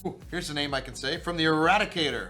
Ooh, here's a name I can say from the Eradicator.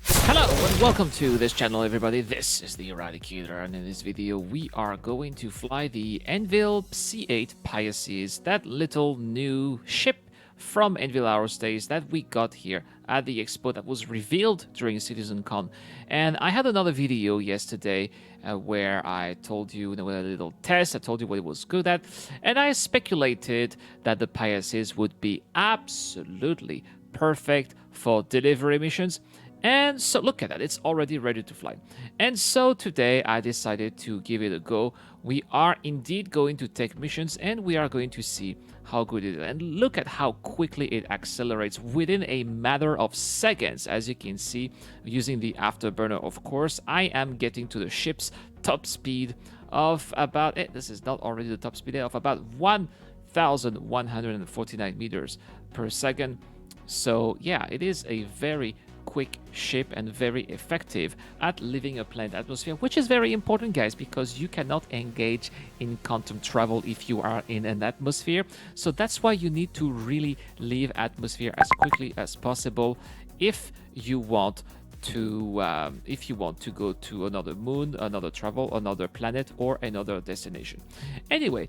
Hello and welcome to this channel, everybody. This is the Eradicator, and in this video we are going to fly the Anvil C8 Pisces, that little new ship from Anvil Aerospace that we got here at the expo that was revealed during CitizenCon. And I had another video yesterday where I told you, with a little test, I told you what it was good at, and I speculated that the Pisces would be absolutely perfect for delivery missions. And so look at that, it's already ready to fly. And so today I decided to give it a go. We are indeed going to take missions and we are going to see how good it is. And look at how quickly it accelerates within a matter of seconds. As you can see, using the afterburner, of course, I am getting to the ship's top speed of about, this is not already the top speed, of about 1,149 meters per second. So yeah, it is a very quick ship and very effective at leaving a planet atmosphere, which is very important, guys, because you cannot engage in quantum travel if you are in an atmosphere. So that's why you need to really leave atmosphere as quickly as possible if you want to go to another moon, another travel, another planet, or another destination. Anyway,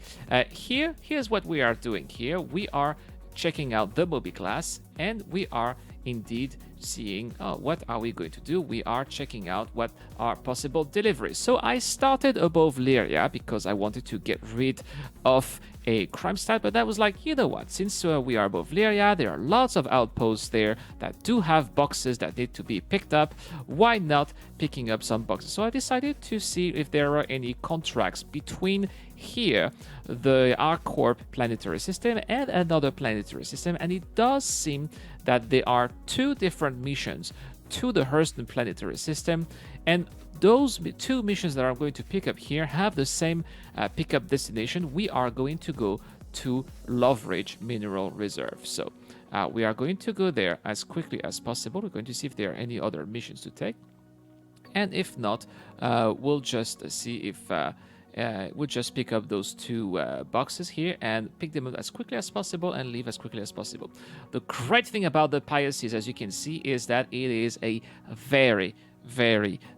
here's what we are doing here. We are checking out the Moby class, and we are indeed seeing what are we going to do. We are checking out what are possible deliveries. So I started above Lyria because I wanted to get rid of a crime stat, but I was like, you know what, since we are above Lyria, there are lots of outposts there that do have boxes that need to be picked up. Why not picking up some boxes? So I decided to see if there are any contracts between here, the ArcCorp planetary system, and another planetary system, and it does seem that there are two different missions to the Hurston planetary system, and those two missions that I'm going to pick up here have the same pickup destination. We are going to go to Loveridge Mineral Reserve. So we are going to go there as quickly as possible. We're going to see if there are any other missions to take, and if not, we'll just see if we'll just pick up those two boxes here and pick them up as quickly as possible and leave as quickly as possible. The great thing about the Pisces, as you can see, is that it is a very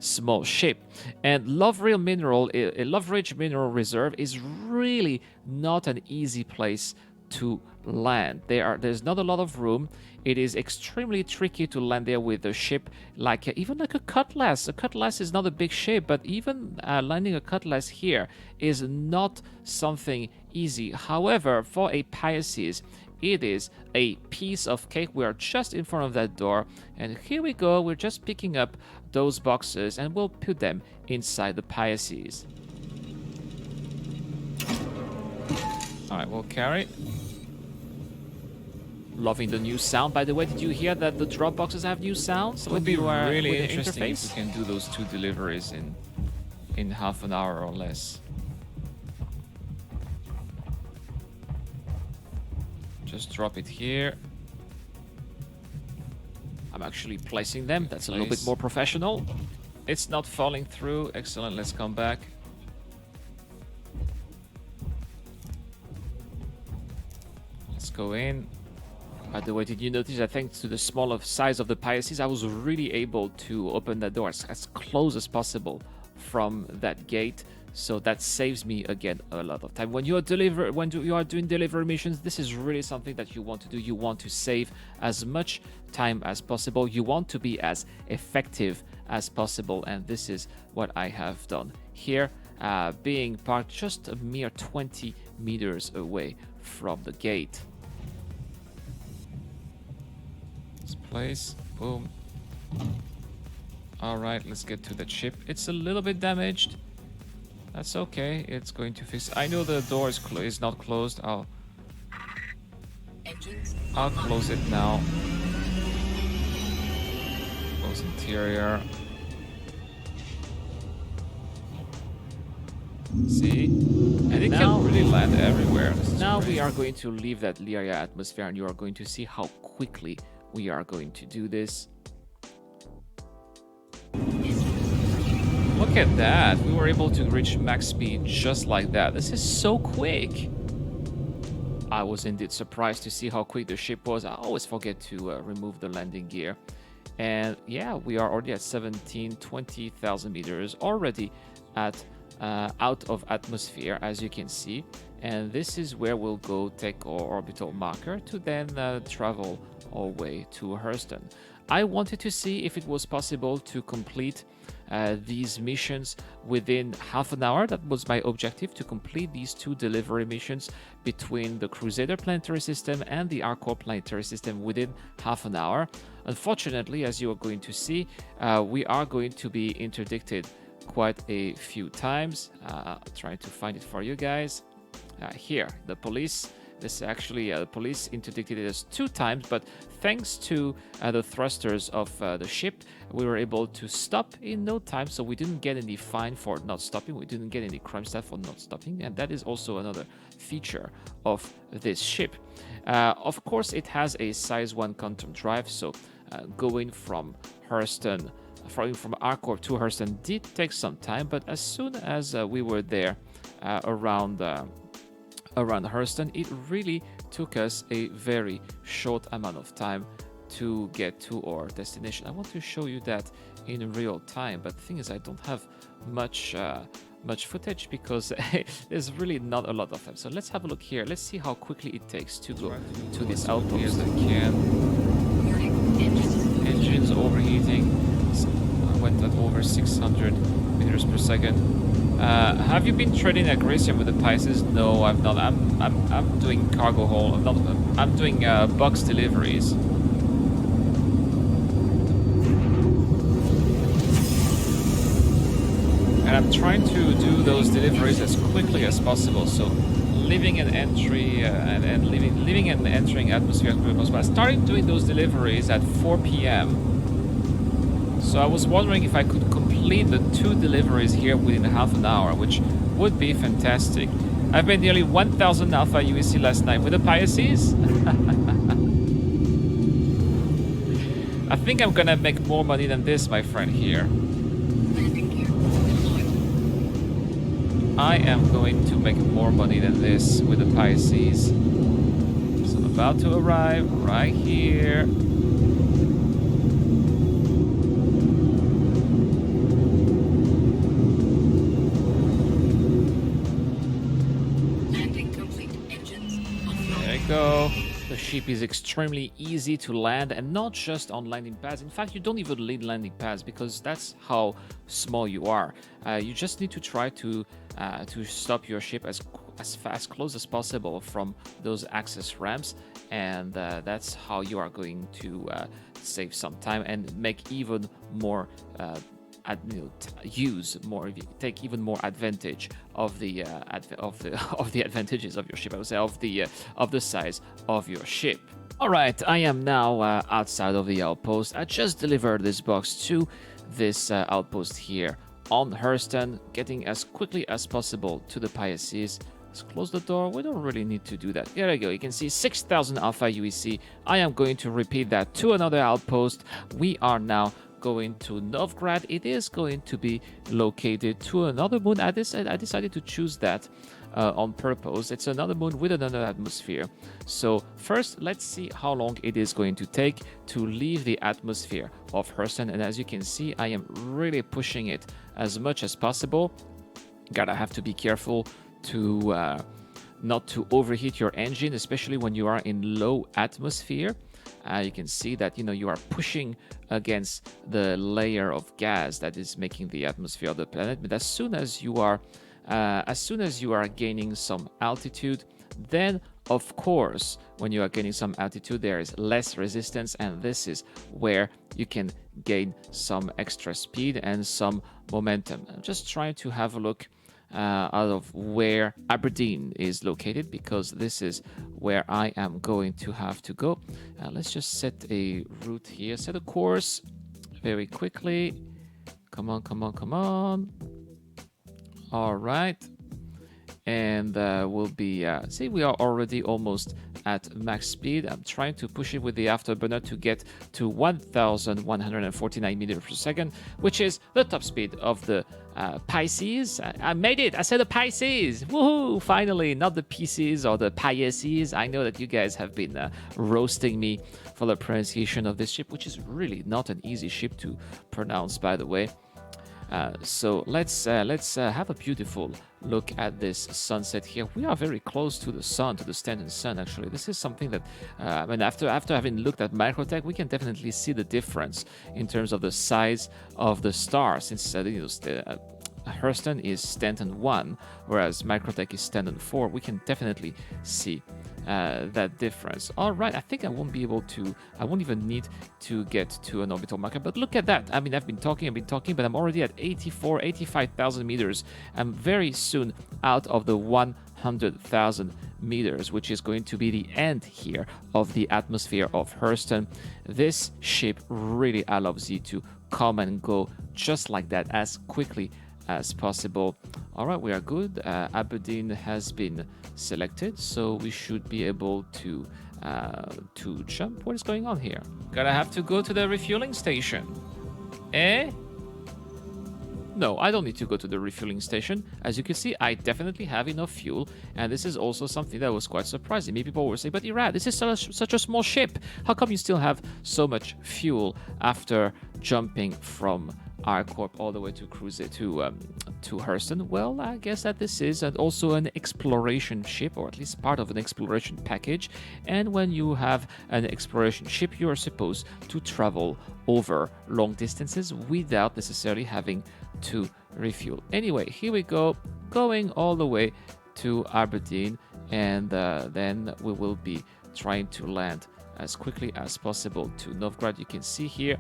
small ship, and Loveridge Mineral Reserve is really not an easy place to land. There's not a lot of room. It is extremely tricky to land there with a ship even like a Cutlass. A Cutlass is not a big ship, but even landing a Cutlass here is not something easy. However, for a Pisces, it is a piece of cake. We are just in front of that door, and here we go. We're just picking up those boxes and we'll put them inside the Pisces. All right, we'll carry. Loving the new sound, by the way. Did you hear that the drop boxes have new sounds? It would be really interesting if we can do those two deliveries in half an hour or less. Just drop it here. I'm actually placing them. That's a little bit more professional. It's not falling through. Excellent. Let's come back. Let's go in. By the way, did you notice that thanks to the smaller size of the Pisces, I was really able to open that door as close as possible from that gate. So that saves me, again, a lot of time. When you are doing delivery missions, this is really something that you want to do. You want to save as much time as possible. You want to be as effective as possible. And this is what I have done here, being parked just a mere 20 meters away from the gate. Place. Boom. All right, let's get to the ship. It's a little bit damaged. That's okay. It's going to fix. I know the door is not closed. I'll close it now. Close interior. See? And it can really land everywhere. Now we are going to leave that Lyria atmosphere, and you are going to see how quickly we are going to do this. Look at that. We were able to reach max speed just like that. This is so quick. I was indeed surprised to see how quick the ship was. I always forget to remove the landing gear. And yeah, we are already at 20,000 meters, already at out of atmosphere, as you can see. And this is where we'll go take our orbital marker to then travel our way to Hurston. I wanted to see if it was possible to complete these missions within half an hour. That was my objective, to complete these 2 delivery missions between the Crusader planetary system and the Arcor planetary system within half an hour. Unfortunately, as you are going to see, we are going to be interdicted quite a few times. Trying to find it for you guys. Here, the police. This actually, the police interdicted us 2 times, but thanks to the thrusters of the ship, we were able to stop in no time, so we didn't get any fine for not stopping, we didn't get any crime stat for not stopping, and that is also another feature of this ship. Of course, it has a size 1 quantum drive, so going from Hurston, from Arcor to Hurston did take some time, but as soon as we were there around Hurston, it really took us a very short amount of time to get to our destination. I want to show you that in real time, but the thing is I don't have much footage because there's really not a lot of them. So let's have a look here. Let's see how quickly it takes to go to this outpost. As I can. Engines overheating. So I went at over 600 meters per second. Have you been trading Agresium with the Pisces? No, I've not. I'm doing cargo haul. I'm doing box deliveries. And I'm trying to do those deliveries as quickly as possible. So leaving an entry and leaving and entering atmosphere as quickly as possible. I started doing those deliveries at 4 p.m. So I was wondering if I could complete the 2 deliveries here within half an hour, which would be fantastic. I've made nearly 1,000 Alpha UEC last night with the Pisces. I think I'm gonna make more money than this, my friend here. I am going to make more money than this with the Pisces. So I'm about to arrive right here. Go. The ship is extremely easy to land, and not just on landing pads. In fact, you don't even need landing pads because that's how small you are. You just need to try to stop your ship as close as possible from those access ramps, and that's how you are going to save some time and make even more. Take even more advantage of the advantages of your ship. I would say of the size of your ship. All right, I am now outside of the outpost. I just delivered this box to this outpost here on Hurston, getting as quickly as possible to the Pisces. Let's close the door. We don't really need to do that. Here we go. You can see 6,000 Alpha UEC. I am going to repeat that to another outpost. We are now going to Novgrad. It is going to be located to another moon. I decided to choose that on purpose. It's another moon with another atmosphere. So first, let's see how long it is going to take to leave the atmosphere of Hurston. And as you can see, I am really pushing it as much as possible. Gotta have to be careful to not to overheat your engine, especially when you are in low atmosphere. You can see that you are pushing against the layer of gas that is making the atmosphere of the planet. But as soon as you are gaining some altitude, then of course when you are gaining some altitude there is less resistance, and this is where you can gain some extra speed and some momentum. I'm just trying to have a look out of where Aberdeen is located, because this is where I am going to have to go. Let's just set a route here, set a course very quickly. Come on. All right. And we'll be, see, we are already almost at max speed. I'm trying to push it with the afterburner to get to 1,149 meters per second, which is the top speed of the Pisces. I made it. I said the Pisces. Woohoo! Finally, not the Pisces or the Pisces. I know that you guys have been roasting me for the pronunciation of this ship, which is really not an easy ship to pronounce, by the way. So let's have a beautiful look at this sunset here. We are very close to the sun, to the standing sun. Actually, this is something that I mean, after having looked at Microtech, we can definitely see the difference in terms of the size of the star. Since Hurston is Stanton 1, whereas Microtech is Stanton 4, we can definitely see that difference. All right, I think I won't even need to get to an orbital marker, but look at that. I mean, I've been talking, but I'm already at 85,000 meters. I'm very soon out of the 100,000 meters, which is going to be the end here of the atmosphere of Hurston. This ship really allows you to come and go just like that, as quickly as possible. All right, we are good. Aberdeen has been selected, so we should be able to jump. What is going on here? Gonna have to go to the refueling station. Eh? No, I don't need to go to the refueling station. As you can see, I definitely have enough fuel, and this is also something that was quite surprising. Many people were saying, but Irad, this is such a small ship. How come you still have so much fuel after jumping from ArcCorp all the way to to Hurston? Well, I guess that this is also an exploration ship, or at least part of an exploration package. And when you have an exploration ship, you are supposed to travel over long distances without necessarily having to refuel. Anyway, here we go, going all the way to Aberdeen, and then we will be trying to land as quickly as possible to Novgorod. You can see here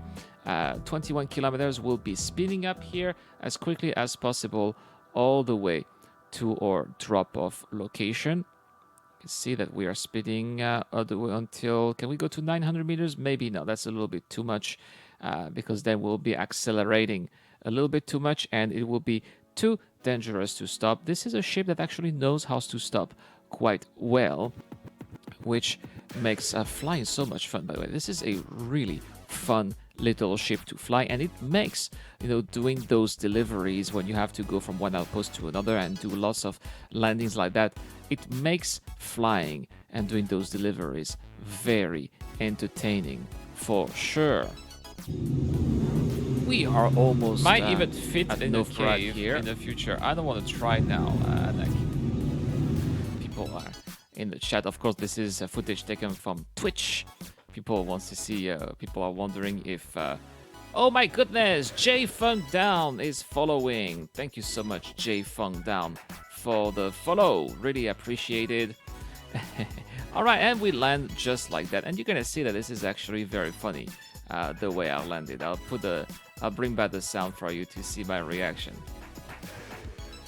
21 kilometers. Will be speeding up here as quickly as possible all the way to our drop-off location. You can see that we are speeding all the way until, can we go to 900 meters? Maybe no, that's a little bit too much, because then we'll be accelerating a little bit too much and it will be too dangerous to stop. This is a ship that actually knows how to stop quite well, which makes flying so much fun. By the way, this is a really fun little ship to fly, and it makes, doing those deliveries when you have to go from one outpost to another and do lots of landings like that, it makes flying and doing those deliveries very entertaining for sure. We are almost Might even fit in a Novgorod cave here in the future. I don't want to try now. People are in the chat. Of course, this is footage taken from Twitch. People wants to see. People are wondering if. Oh my goodness! J Funk Down is following. Thank you so much, J Funk Down, for the follow. Really appreciated. All right, and we land just like that, and you're gonna see that this is actually very funny. The way I landed. I'll bring back the sound for you to see my reaction.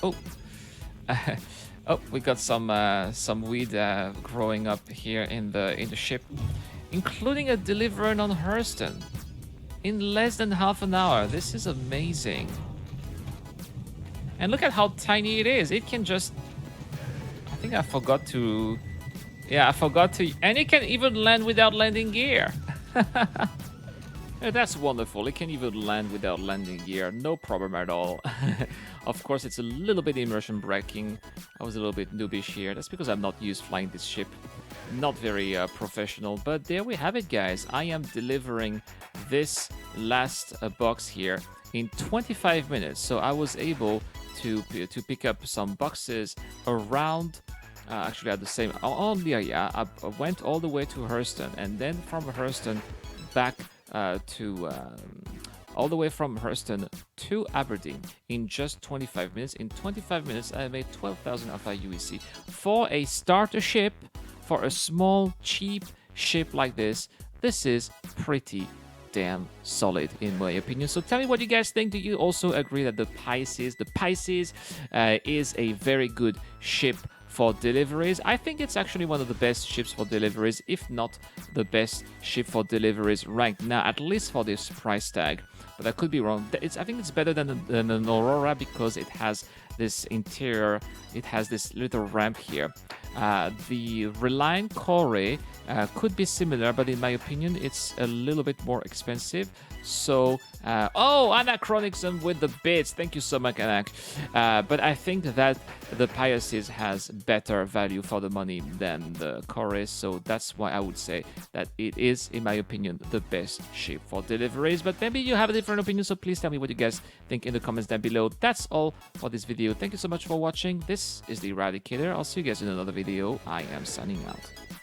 Oh. Oh, we got some weed growing up here in the ship, including a delivery on Hurston in less than half an hour. This is amazing. And look at how tiny it is. It can just, I think I forgot to, yeah, I forgot to, and it can even land without landing gear. Yeah, that's wonderful. It can even land without landing gear, no problem at all. Of course, it's a little bit immersion braking. I was a little bit noobish here. That's because I'm not used flying this ship. Not very professional, but there we have it, guys. I am delivering this last box here in 25 minutes. So I was able to pick up some boxes around, actually at the same, yeah, I went all the way to Hurston, and then from Hurston back all the way from Hurston to Aberdeen in just 25 minutes. In 25 minutes, I made 12,000 Alpha UEC. For a starter ship, for a small, cheap ship like this, this is pretty damn solid in my opinion. So tell me what you guys think. Do you also agree that the Pisces is a very good ship for deliveries? I think it's actually one of the best ships for deliveries, if not the best ship for deliveries right now, at least for this price tag. But I could be wrong. I think it's better than an Aurora because it has this interior, it has this little ramp here. The Reliant Core could be similar, but in my opinion, it's a little bit more expensive. So, oh, Anachronism with the bits. Thank you so much, Anak. But I think that the Pisces has better value for the money than the Chorus, so that's why I would say that it is, in my opinion, the best ship for deliveries. But maybe you have a different opinion, so please tell me what you guys think in the comments down below. That's all for this video. Thank you so much for watching. This is the Eradicator. I'll see you guys in another video. I am signing out.